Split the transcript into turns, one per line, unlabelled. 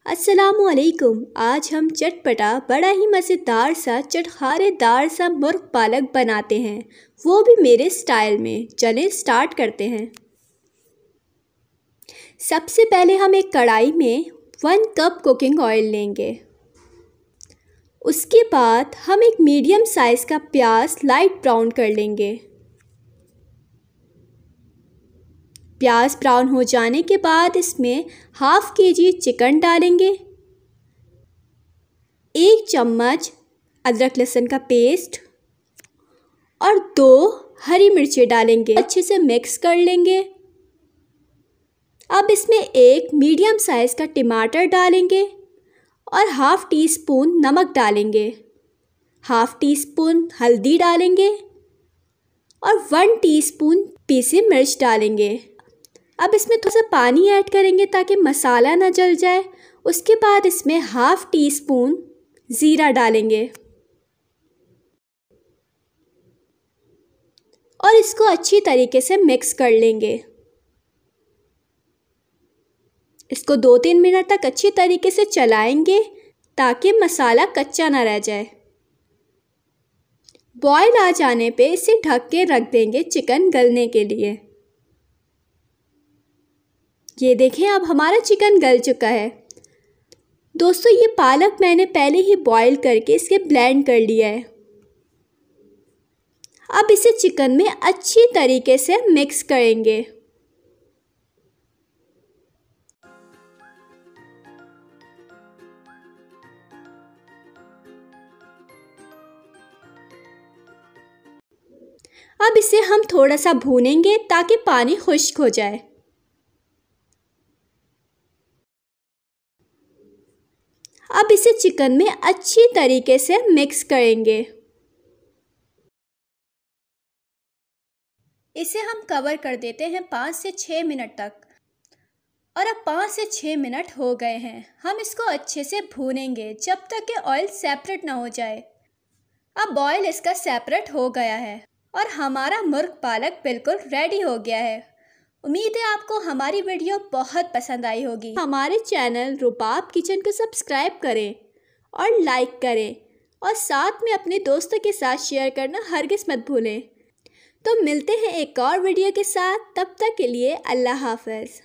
अस्सलामु अलैकुम। आज हम चटपटा बड़ा ही मज़ेदार सा चटखारेदार सा मुर्ग पालक बनाते हैं, वो भी मेरे स्टाइल में। चलें स्टार्ट करते हैं। सबसे पहले हम एक कढ़ाई में 1 कप कुकिंग ऑयल लेंगे। उसके बाद हम एक मीडियम साइज़ का प्याज लाइट ब्राउन कर लेंगे। प्याज ब्राउन हो जाने के बाद इसमें ½ kg चिकन डालेंगे, 1 चम्मच अदरक लहसुन का पेस्ट और 2 हरी मिर्चें डालेंगे। अच्छे से मिक्स कर लेंगे। अब इसमें एक मीडियम साइज़ का टमाटर डालेंगे और ½ टीस्पून नमक डालेंगे, ½ टीस्पून हल्दी डालेंगे और 1 टीस्पून पीसी मिर्च डालेंगे। अब इसमें थोड़ा सा पानी ऐड करेंगे ताकि मसाला ना जल जाए। उसके बाद इसमें ½ टीस्पून ज़ीरा डालेंगे और इसको अच्छी तरीके से मिक्स कर लेंगे। इसको 2-3 मिनट तक अच्छी तरीके से चलाएंगे ताकि मसाला कच्चा ना रह जाए। बॉयल आ जाने पे इसे ढक के रख देंगे चिकन गलने के लिए। ये देखें, अब हमारा चिकन गल चुका है। दोस्तों, ये पालक मैंने पहले ही बॉईल करके इसके ब्लेंड कर लिया है। अब इसे चिकन में अच्छी तरीके से मिक्स करेंगे। अब इसे हम थोड़ा सा भूनेंगे ताकि पानी खुश्क हो जाए। अब इसे चिकन में अच्छी तरीके से मिक्स करेंगे। इसे हम कवर कर देते हैं 5 से 6 मिनट तक। और अब 5 से 6 मिनट हो गए हैं। हम इसको अच्छे से भूनेंगे जब तक कि ऑयल सेपरेट ना हो जाए। अब ऑयल इसका सेपरेट हो गया है और हमारा मुर्ग पालक बिल्कुल रेडी हो गया है। उम्मीद है आपको हमारी वीडियो बहुत पसंद आई होगी। हमारे चैनल रुबाब किचन को सब्सक्राइब करें और लाइक करें और साथ में अपने दोस्तों के साथ शेयर करना हरगिज़ मत भूलें। तो मिलते हैं एक और वीडियो के साथ। तब तक के लिए अल्लाह हाफ़िज़।